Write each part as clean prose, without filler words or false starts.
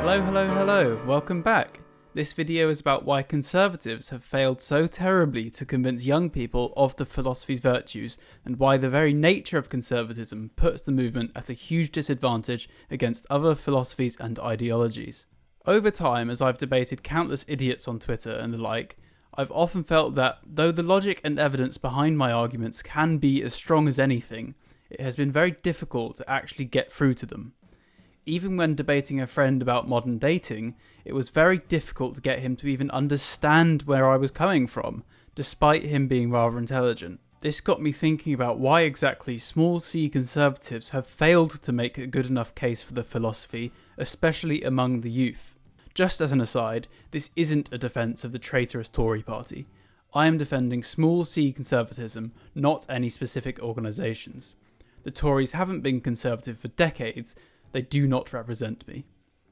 Hello, welcome back. This video is about why conservatives have failed so terribly to convince young people of the philosophy's virtues, and why the very nature of conservatism puts the movement at a huge disadvantage against other philosophies and ideologies. Over time, as I've debated countless idiots on Twitter and the like, I've often felt that, though the logic and evidence behind my arguments can be as strong as anything, it has been very difficult to actually get through to them. Even when debating a friend about modern dating, it was very difficult to get him to even understand where I was coming from, despite him being rather intelligent. This got me thinking about why exactly small c conservatives have failed to make a good enough case for the philosophy, especially among the youth. Just as an aside, this isn't a defence of the traitorous Tory party. I am defending small c conservatism, not any specific organisations. The Tories haven't been conservative for decades. They do not represent me.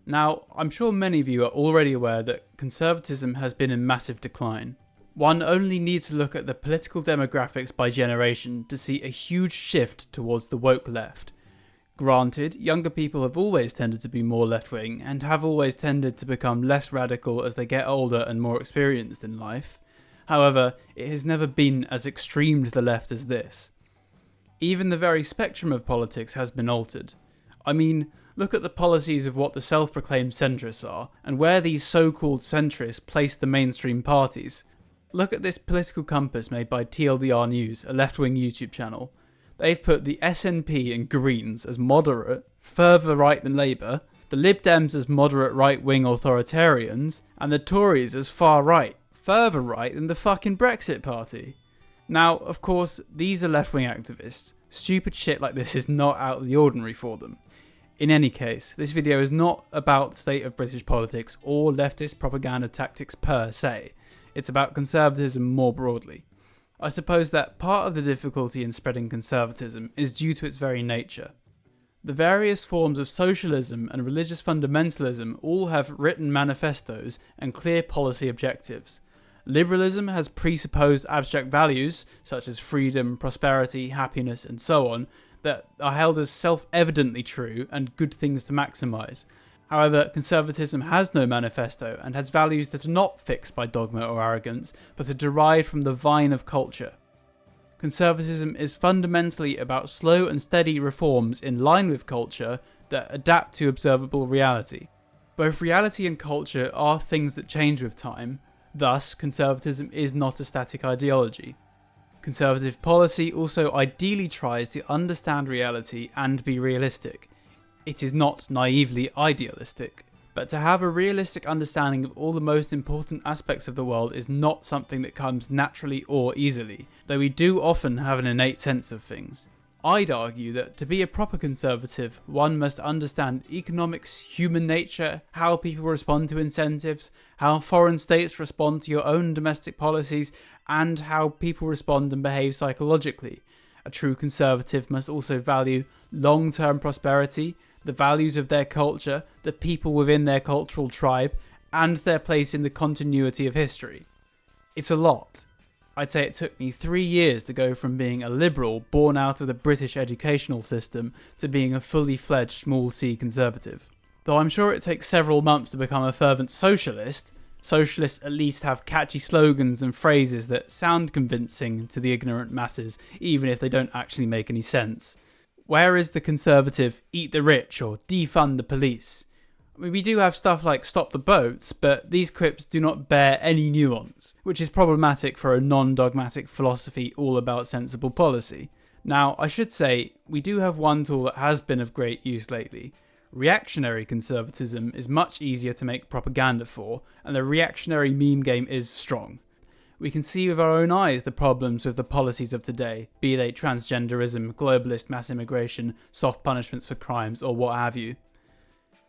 Now, I'm sure many of you are already aware that conservatism has been in massive decline. One only needs to look at the political demographics by generation to see a huge shift towards the woke left. Granted, younger people have always tended to be more left-wing and have always tended to become less radical as they get older and more experienced in life. However, it has never been as extreme to the left as this. Even the very spectrum of politics has been altered. I mean, look at the policies of what the self-proclaimed centrists are, and where these so-called centrists place the mainstream parties. Look at this political compass made by TLDR News, a left-wing YouTube channel. They've put the SNP and Greens as moderate, further right than Labour, the Lib Dems as moderate right-wing authoritarians, and the Tories as far right, further right than the fucking Brexit party. Now, of course, these are left-wing activists. Stupid shit like this is not out of the ordinary for them. In any case, this video is not about the state of British politics or leftist propaganda tactics per se. It's about conservatism more broadly. I suppose that part of the difficulty in spreading conservatism is due to its very nature. The various forms of socialism and religious fundamentalism all have written manifestos and clear policy objectives. Liberalism has presupposed abstract values, such as freedom, prosperity, happiness, and so on, that are held as self-evidently true and good things to maximise. However, conservatism has no manifesto and has values that are not fixed by dogma or arrogance, but are derived from the vine of culture. Conservatism is fundamentally about slow and steady reforms in line with culture that adapt to observable reality. Both reality and culture are things that change with time. Thus, conservatism is not a static ideology. Conservative policy also ideally tries to understand reality and be realistic. It is not naively idealistic, but to have a realistic understanding of all the most important aspects of the world is not something that comes naturally or easily, though we do often have an innate sense of things. I'd argue that to be a proper conservative, one must understand economics, human nature, how people respond to incentives, how foreign states respond to your own domestic policies, and how people respond and behave psychologically. A true conservative must also value long-term prosperity, the values of their culture, the people within their cultural tribe, and their place in the continuity of history. It's a lot. I'd say it took me 3 years to go from being a liberal born out of the British educational system to being a fully fledged small c conservative. Though I'm sure it takes several months to become a fervent socialist, socialists at least have catchy slogans and phrases that sound convincing to the ignorant masses, even if they don't actually make any sense. Where is the conservative eat the rich or defund the police? I mean, we do have stuff like stop the boats, but these quips do not bear any nuance, which is problematic for a non-dogmatic philosophy all about sensible policy. Now, I should say, we do have one tool that has been of great use lately. Reactionary conservatism is much easier to make propaganda for, and the reactionary meme game is strong. We can see with our own eyes the problems with the policies of today, be they transgenderism, globalist mass immigration, soft punishments for crimes, or what have you.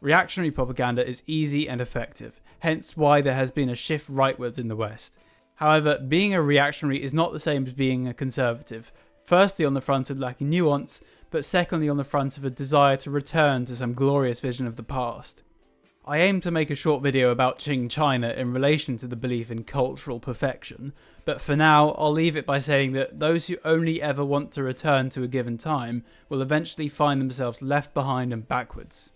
Reactionary propaganda is easy and effective, hence why there has been a shift rightwards in the West. However, being a reactionary is not the same as being a conservative, firstly on the front of lacking nuance, but secondly on the front of a desire to return to some glorious vision of the past. I aim to make a short video about Qing China in relation to the belief in cultural perfection, but for now I'll leave it by saying that those who only ever want to return to a given time will eventually find themselves left behind and backwards.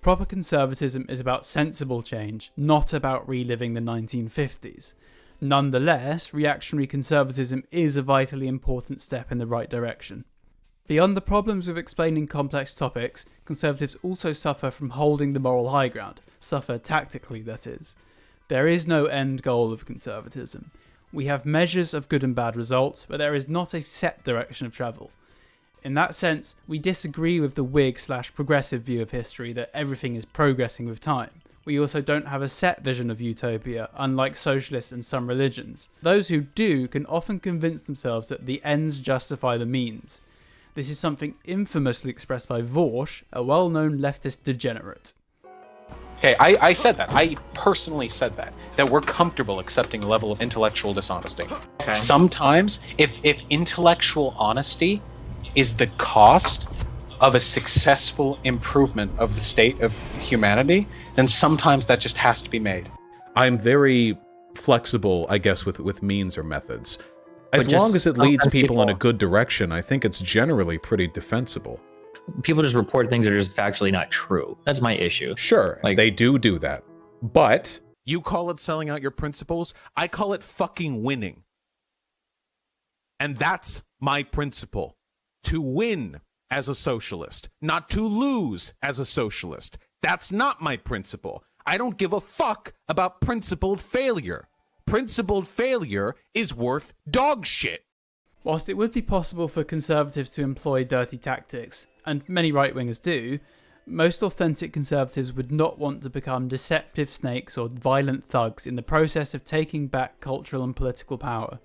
Proper conservatism is about sensible change, not about reliving the 1950s. Nonetheless, reactionary conservatism is a vitally important step in the right direction. Beyond the problems with explaining complex topics, conservatives also suffer from holding the moral high ground, suffer tactically, that is. There is no end goal of conservatism. We have measures of good and bad results, but there is not a set direction of travel. In that sense, we disagree with the Whig/progressive view of history that everything is progressing with time. We also don't have a set vision of utopia, unlike socialists and some religions. Those who do can often convince themselves that the ends justify the means. This is something infamously expressed by Vorsch, a well-known leftist degenerate. Okay, I said that. I personally said that we're comfortable accepting a level of intellectual dishonesty. Okay. Sometimes, if intellectual honesty is the cost of a successful improvement of the state of humanity, then sometimes that just has to be made. I'm very flexible, I guess, with means or methods. As long as it leads people in a good direction, I think it's generally pretty defensible. People just report things that are just factually not true. That's my issue. Sure, like, they do that. But you call it selling out your principles, I call it fucking winning. And that's my principle. To win as a socialist, not to lose as a socialist. That's not my principle. I don't give a fuck about principled failure. Principled failure is worth dog shit. Whilst it would be possible for conservatives to employ dirty tactics, and many right-wingers do, most authentic conservatives would not want to become deceptive snakes or violent thugs in the process of taking back cultural and political power.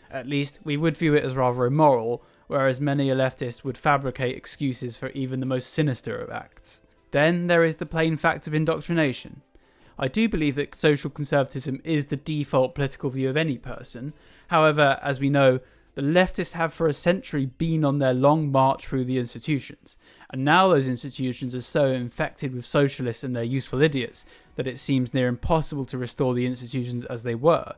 At least, we would view it as rather immoral, whereas many a leftist would fabricate excuses for even the most sinister of acts. Then there is the plain fact of indoctrination. I do believe that social conservatism is the default political view of any person. However, as we know, the leftists have for a century been on their long march through the institutions, and now those institutions are so infected with socialists and their useful idiots that it seems near impossible to restore the institutions as they were.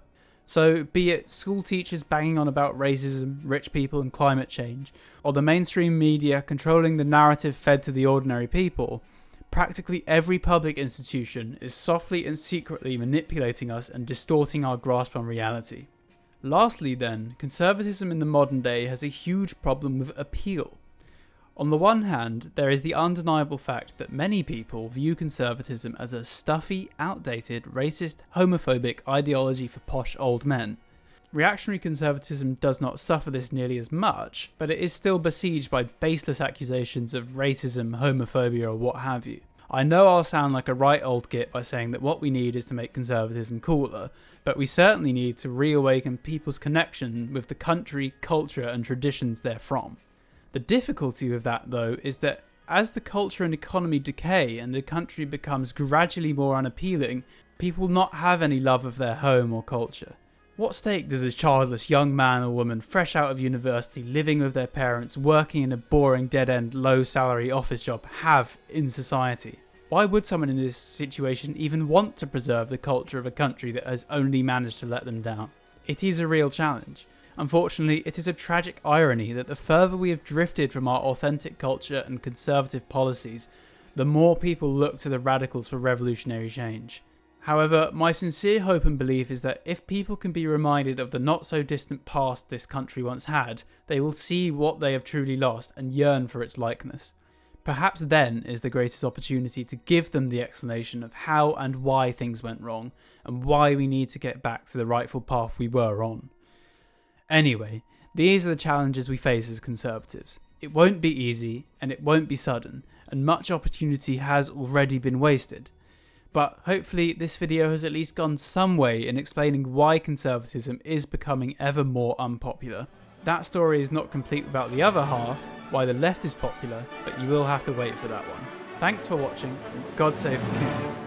So, be it school teachers banging on about racism, rich people and climate change, or the mainstream media controlling the narrative fed to the ordinary people, practically every public institution is softly and secretly manipulating us and distorting our grasp on reality. Lastly then, conservatism in the modern day has a huge problem with appeal. On the one hand, there is the undeniable fact that many people view conservatism as a stuffy, outdated, racist, homophobic ideology for posh old men. Reactionary conservatism does not suffer this nearly as much, but it is still besieged by baseless accusations of racism, homophobia or what have you. I know I'll sound like a right old git by saying that what we need is to make conservatism cooler, but we certainly need to reawaken people's connection with the country, culture and traditions they're from. The difficulty with that, though, is that as the culture and economy decay and the country becomes gradually more unappealing, people will not have any love of their home or culture. What stake does a childless young man or woman fresh out of university, living with their parents, working in a boring dead-end low-salary office job have in society? Why would someone in this situation even want to preserve the culture of a country that has only managed to let them down? It is a real challenge. Unfortunately, it is a tragic irony that the further we have drifted from our authentic culture and conservative policies, the more people look to the radicals for revolutionary change. However, my sincere hope and belief is that if people can be reminded of the not-so-distant past this country once had, they will see what they have truly lost and yearn for its likeness. Perhaps then is the greatest opportunity to give them the explanation of how and why things went wrong, and why we need to get back to the rightful path we were on. Anyway, these are the challenges we face as conservatives. It won't be easy, and it won't be sudden, and much opportunity has already been wasted. But hopefully this video has at least gone some way in explaining why conservatism is becoming ever more unpopular. That story is not complete without the other half, why the left is popular, but you will have to wait for that one. Thanks for watching, and God save the King.